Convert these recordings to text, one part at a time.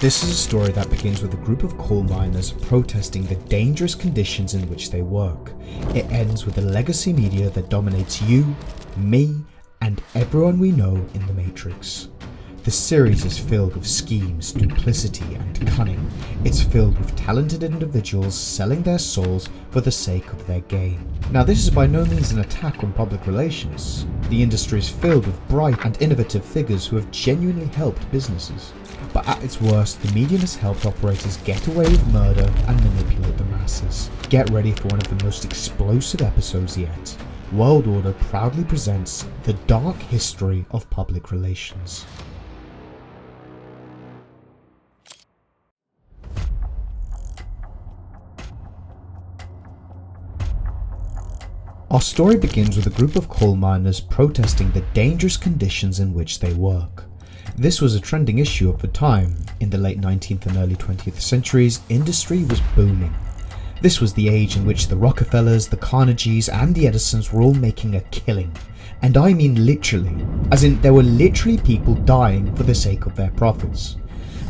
This is a story that begins with a group of coal miners protesting the dangerous conditions in which they work. It ends with the legacy media that dominates you, me, and everyone we know in the Matrix. The series is filled with schemes, duplicity, and cunning. It's filled with talented individuals selling their souls for the sake of their gain. Now, this is by no means an attack on public relations. The industry is filled with bright and innovative figures who have genuinely helped businesses. But at its worst, the media has helped operators get away with murder and manipulate the masses. Get ready for one of the most explosive episodes yet. World Order proudly presents the dark history of public relations. Our story begins with a group of coal miners protesting the dangerous conditions in which they work. This was a trending issue of the time. In the late 19th and early 20th centuries, industry was booming. This was the age in which the Rockefellers, the Carnegies, and the Edisons were all making a killing. And I mean literally, as in there were literally people dying for the sake of their profits.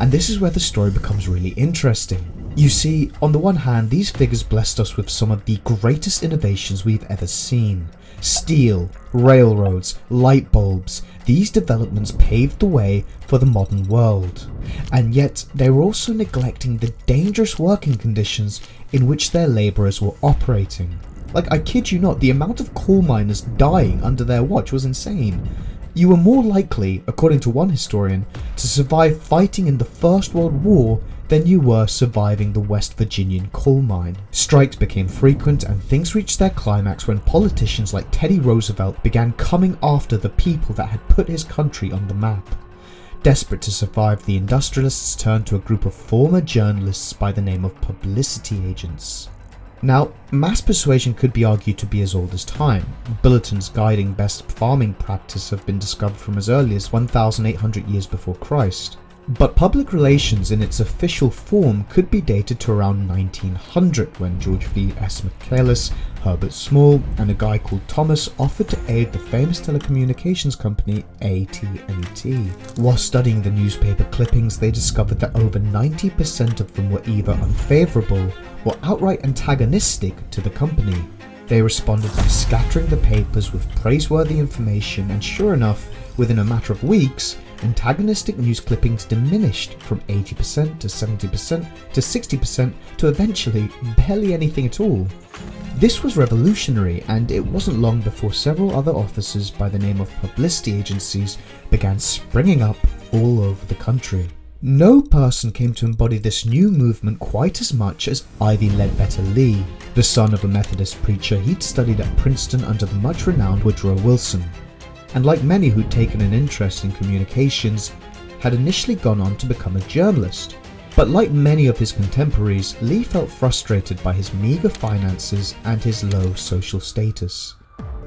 And this is where the story becomes really interesting. You see, on the one hand, these figures blessed us with some of the greatest innovations we've ever seen. Steel, railroads, light bulbs, these developments paved the way for the modern world. And yet, they were also neglecting the dangerous working conditions in which their labourers were operating. Like, I kid you not, the amount of coal miners dying under their watch was insane. You were more likely, according to one historian, to survive fighting in the First World War than you were surviving the West Virginian coal mine. Strikes became frequent and things reached their climax when politicians like Teddy Roosevelt began coming after the people that had put his country on the map. Desperate to survive, the industrialists turned to a group of former journalists by the name of publicity agents. Now, mass persuasion could be argued to be as old as time. Bulletins guiding best farming practice have been discovered from as early as 1,800 years before Christ. But public relations in its official form could be dated to around 1900 when George B. S. Michaelis, Herbert Small, and a guy called Thomas offered to aid the famous telecommunications company AT&T. While studying the newspaper clippings, they discovered that over 90% of them were either unfavourable or outright antagonistic to the company. They responded by scattering the papers with praiseworthy information, and sure enough, within a matter of weeks, antagonistic news clippings diminished from 80% to 70% to 60% to eventually barely anything at all. This was revolutionary, and it wasn't long before several other offices by the name of publicity agencies began springing up all over the country. No person came to embody this new movement quite as much as Ivy Ledbetter Lee. The son of a Methodist preacher, he'd studied at Princeton under the much renowned Woodrow Wilson, and like many who'd taken an interest in communications, had initially gone on to become a journalist. But like many of his contemporaries, Lee felt frustrated by his meagre finances and his low social status.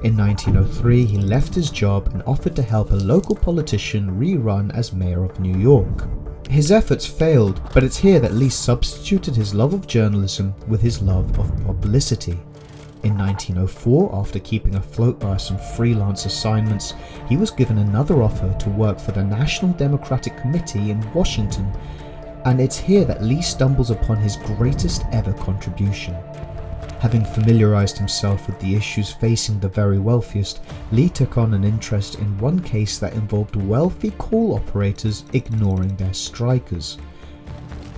In 1903, he left his job and offered to help a local politician rerun as mayor of New York. His efforts failed, but it's here that Lee substituted his love of journalism with his love of publicity. In 1904, after keeping afloat by some freelance assignments, he was given another offer to work for the National Democratic Committee in Washington, and it's here that Lee stumbles upon his greatest ever contribution. Having familiarized himself with the issues facing the very wealthiest, Lee took on an interest in one case that involved wealthy coal operators ignoring their strikers.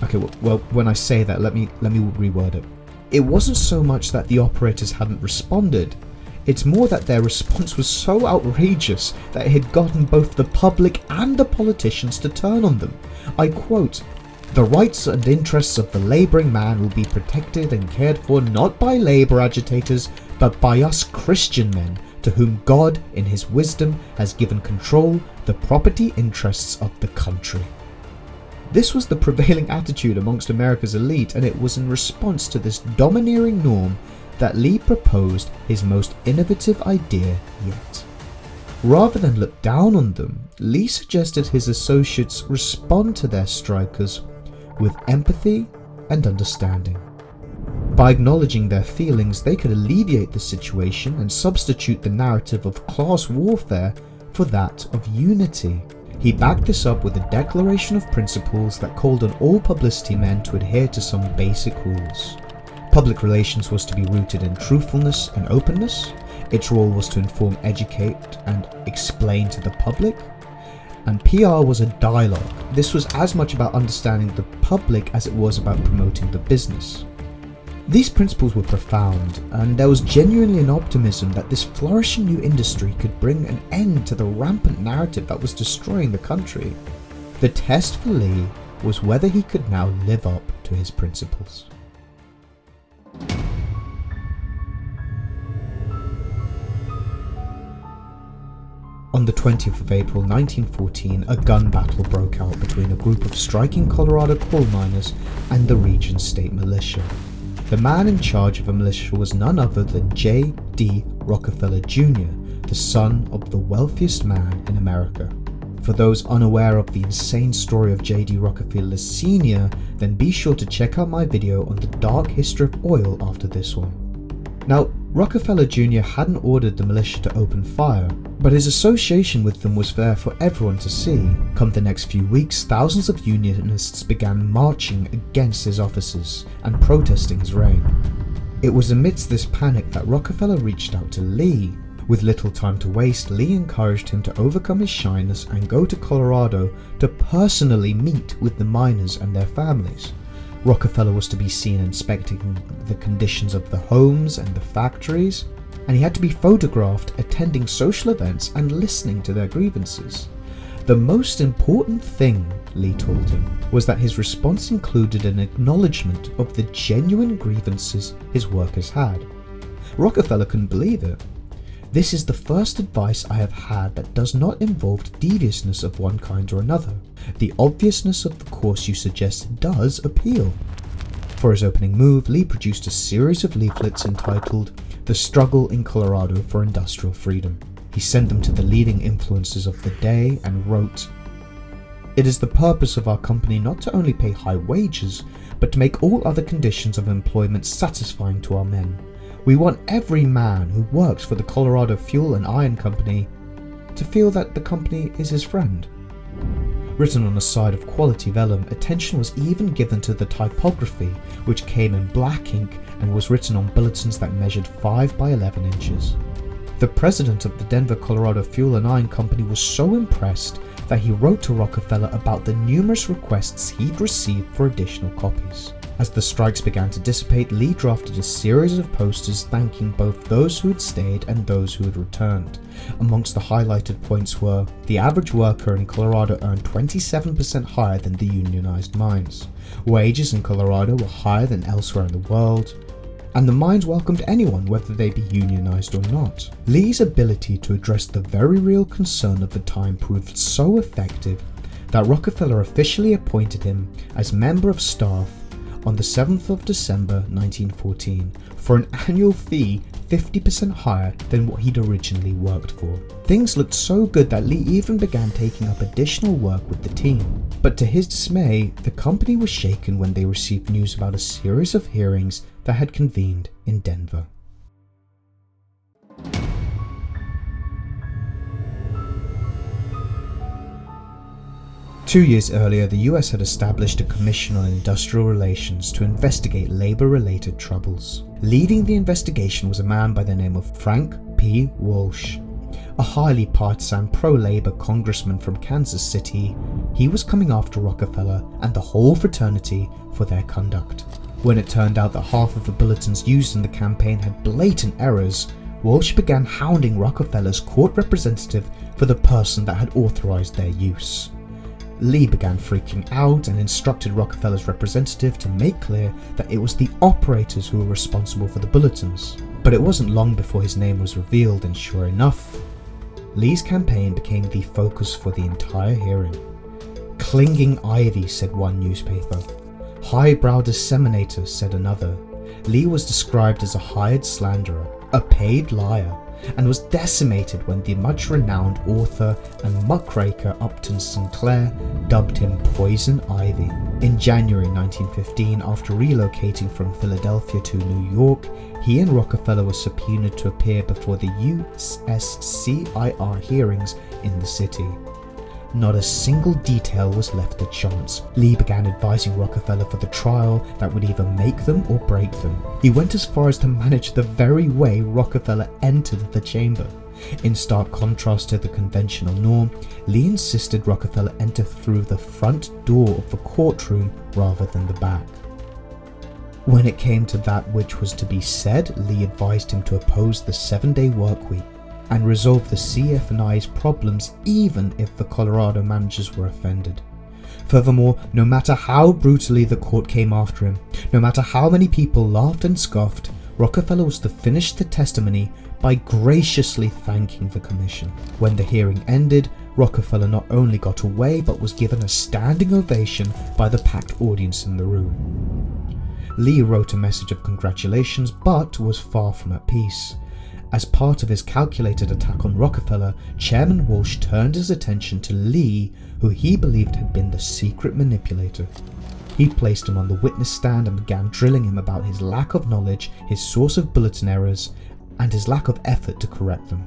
Okay, well, when I say that, let me reword it. It wasn't so much that the operators hadn't responded, it's more that their response was so outrageous that it had gotten both the public and the politicians to turn on them. I quote, "The rights and interests of the labouring man will be protected and cared for not by labour agitators, but by us Christian men, to whom God, in his wisdom, has given control the property interests of the country." This was the prevailing attitude amongst America's elite, and it was in response to this domineering norm that Lee proposed his most innovative idea yet. Rather than look down on them, Lee suggested his associates respond to their strikers with empathy and understanding. By acknowledging their feelings, they could alleviate the situation and substitute the narrative of class warfare for that of unity. He backed this up with a declaration of principles that called on all publicity men to adhere to some basic rules. Public relations was to be rooted in truthfulness and openness. Its role was to inform, educate, and explain to the public. And PR was a dialogue. This was as much about understanding the public as it was about promoting the business. These principles were profound, and there was genuinely an optimism that this flourishing new industry could bring an end to the rampant narrative that was destroying the country. The test for Lee was whether he could now live up to his principles. On the 20th of April 1914, a gun battle broke out between a group of striking Colorado coal miners and the region's state militia. The man in charge of the militia was none other than J.D. Rockefeller Jr., the son of the wealthiest man in America. For those unaware of the insane story of J.D. Rockefeller Sr., then be sure to check out my video on the dark history of oil after this one. Now, Rockefeller Jr. hadn't ordered the militia to open fire, but his association with them was there for everyone to see. Come the next few weeks, thousands of Unionists began marching against his officers and protesting his reign. It was amidst this panic that Rockefeller reached out to Lee. With little time to waste, Lee encouraged him to overcome his shyness and go to Colorado to personally meet with the miners and their families. Rockefeller was to be seen inspecting the conditions of the homes and the factories, and he had to be photographed attending social events and listening to their grievances. The most important thing, Lee told him, was that his response included an acknowledgement of the genuine grievances his workers had. Rockefeller couldn't believe it. This is the first advice I have had that does not involve deviousness of one kind or another. The obviousness of the course you suggest does appeal. For his opening move, Lee produced a series of leaflets entitled The Struggle in Colorado for Industrial Freedom. He sent them to the leading influencers of the day and wrote, "It is the purpose of our company not to only pay high wages, but to make all other conditions of employment satisfying to our men. We want every man who works for the Colorado Fuel and Iron Company to feel that the company is his friend." Written on a side of quality vellum, attention was even given to the typography, which came in black ink and was written on bulletins that measured 5 by 11 inches. The president of the Denver, Colorado Fuel and Iron Company was so impressed that he wrote to Rockefeller about the numerous requests he'd received for additional copies. As the strikes began to dissipate, Lee drafted a series of posters thanking both those who had stayed and those who had returned. Amongst the highlighted points were, the average worker in Colorado earned 27% higher than the unionized mines. Wages in Colorado were higher than elsewhere in the world, and the mines welcomed anyone, whether they be unionized or not. Lee's ability to address the very real concern of the time proved so effective that Rockefeller officially appointed him as member of staff on the 7th of December 1914 for an annual fee 50% higher than what he'd originally worked for. Things looked so good that Lee even began taking up additional work with the team. But to his dismay, the company was shaken when they received news about a series of hearings that had convened in Denver. Two years earlier, the US had established a Commission on Industrial Relations to investigate labor-related troubles. Leading the investigation was a man by the name of Frank P. Walsh, a highly partisan pro-labor congressman from Kansas City. He was coming after Rockefeller and the whole fraternity for their conduct. When it turned out that half of the bulletins used in the campaign had blatant errors, Walsh began hounding Rockefeller's court representative for the person that had authorized their use. Lee began freaking out and instructed Rockefeller's representative to make clear that it was the operators who were responsible for the bulletins. But it wasn't long before his name was revealed, and sure enough, Lee's campaign became the focus for the entire hearing. "Clinging ivy," said one newspaper. "Highbrow disseminator," said another. Lee was described as a hired slanderer, a paid liar, and was decimated when the much-renowned author and muckraker Upton Sinclair dubbed him Poison Ivy. In January 1915, after relocating from Philadelphia to New York, he and Rockefeller were subpoenaed to appear before the USCIR hearings in the city. Not a single detail was left to chance. Lee began advising Rockefeller for the trial that would either make them or break them. He went as far as to manage the very way Rockefeller entered the chamber. In stark contrast to the conventional norm, Lee insisted Rockefeller enter through the front door of the courtroom rather than the back. When it came to that which was to be said, Lee advised him to oppose the 7-day work week and resolve the CF&I's problems even if the Colorado managers were offended. Furthermore, no matter how brutally the court came after him, no matter how many people laughed and scoffed, Rockefeller was to finish the testimony by graciously thanking the commission. When the hearing ended, Rockefeller not only got away but was given a standing ovation by the packed audience in the room. Lee wrote a message of congratulations but was far from at peace. As part of his calculated attack on Rockefeller, Chairman Walsh turned his attention to Lee, who he believed had been the secret manipulator. He placed him on the witness stand and began drilling him about his lack of knowledge, his source of bulletin errors, and his lack of effort to correct them.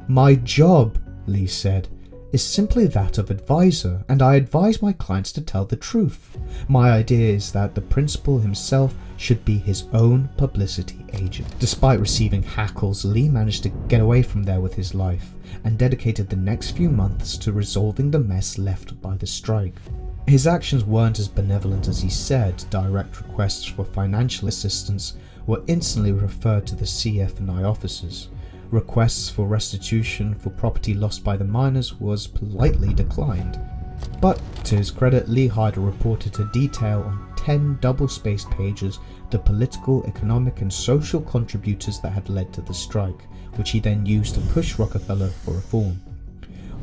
"My job," Lee said, "is simply that of advisor, and I advise my clients to tell the truth. My idea is that the principal himself should be his own publicity agent." Despite receiving hackles, Lee managed to get away from there with his life and dedicated the next few months to resolving the mess left by the strike. His actions weren't as benevolent as he said. Direct requests for financial assistance were instantly referred to the CF&I officers. Requests for restitution for property lost by the miners was politely declined. But to his credit, Lee hired a reporter to detail on 10 double-spaced pages the political, economic and social contributors that had led to the strike, which he then used to push Rockefeller for reform.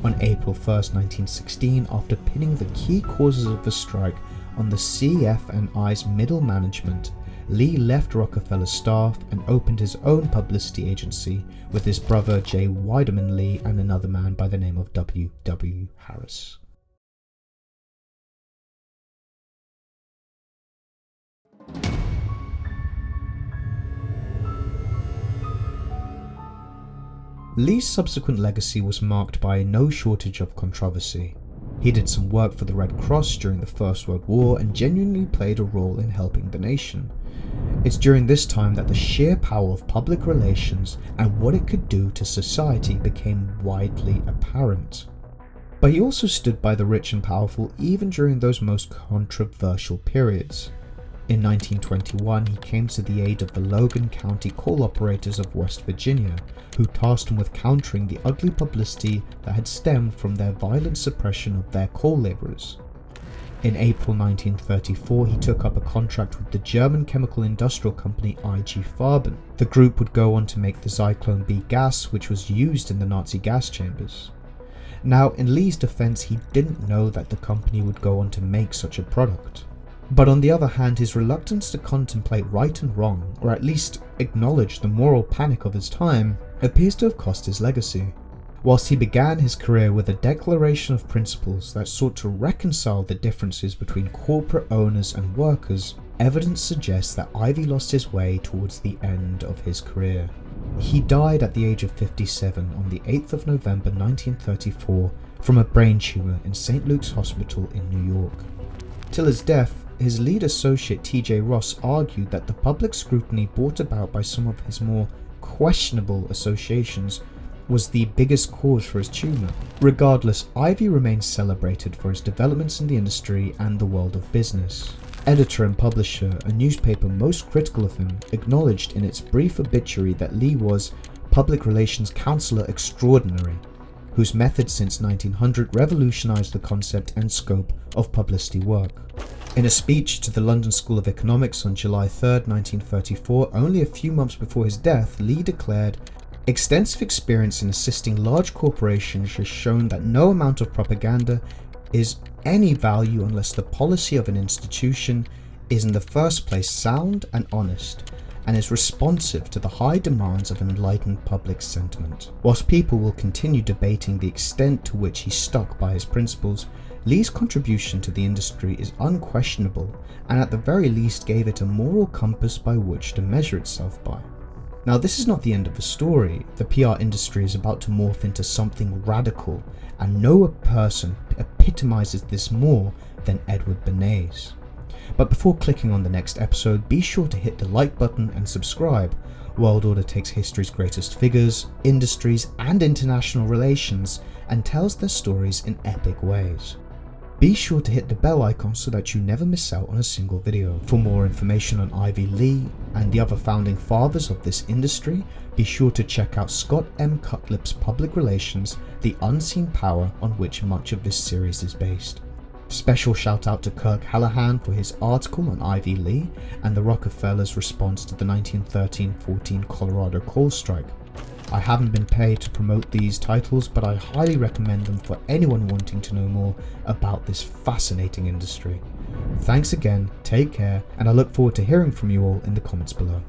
On April 1st, 1916, after pinning the key causes of the strike on the CF&I's middle management, Lee left Rockefeller's staff and opened his own publicity agency with his brother J. Weideman Lee and another man by the name of W. W. Harris. Lee's subsequent legacy was marked by no shortage of controversy. He did some work for the Red Cross during the First World War and genuinely played a role in helping the nation. It's during this time that the sheer power of public relations and what it could do to society became widely apparent. But he also stood by the rich and powerful even during those most controversial periods. In 1921, he came to the aid of the Logan County coal operators of West Virginia, who tasked him with countering the ugly publicity that had stemmed from their violent suppression of their coal laborers. In April 1934, he took up a contract with the German chemical industrial company IG Farben. The group would go on to make the Zyklon B gas, which was used in the Nazi gas chambers. Now, in Lee's defense, he didn't know that the company would go on to make such a product. But on the other hand, his reluctance to contemplate right and wrong, or at least acknowledge the moral panic of his time, appears to have cost his legacy. Whilst he began his career with a declaration of principles that sought to reconcile the differences between corporate owners and workers, evidence suggests that Ivy lost his way towards the end of his career. He died at the age of 57 on the 8th of November 1934 from a brain tumour in St. Luke's Hospital in New York. Till his death, his lead associate T.J. Ross argued that the public scrutiny brought about by some of his more questionable associations was the biggest cause for his tumour. Regardless, Ivy remains celebrated for his developments in the industry and the world of business. Editor and publisher, a newspaper most critical of him, acknowledged in its brief obituary that Lee was Public Relations Counselor Extraordinary, whose method since 1900 revolutionized the concept and scope of publicity work. In a speech to the London School of Economics on July 3, 1934, only a few months before his death, Lee declared, "Extensive experience in assisting large corporations has shown that no amount of propaganda is any value unless the policy of an institution is in the first place sound and honest, and is responsive to the high demands of an enlightened public sentiment." Whilst people will continue debating the extent to which he stuck by his principles, Lee's contribution to the industry is unquestionable and at the very least gave it a moral compass by which to measure itself by. Now, this is not the end of the story. The PR industry is about to morph into something radical, and no person epitomizes this more than Edward Bernays. But before clicking on the next episode, be sure to hit the like button and subscribe. World Order takes history's greatest figures, industries, and international relations and tells their stories in epic ways. Be sure to hit the bell icon so that you never miss out on a single video. For more information on Ivy Lee and the other founding fathers of this industry, be sure to check out Scott M. Cutlip's Public Relations, The Unseen Power, on which much of this series is based. Special shout out to Kirk Hallahan for his article on Ivy Lee and the Rockefellers' response to the 1913-14 Colorado coal strike. I haven't been paid to promote these titles, but I highly recommend them for anyone wanting to know more about this fascinating industry. Thanks again, take care, and I look forward to hearing from you all in the comments below.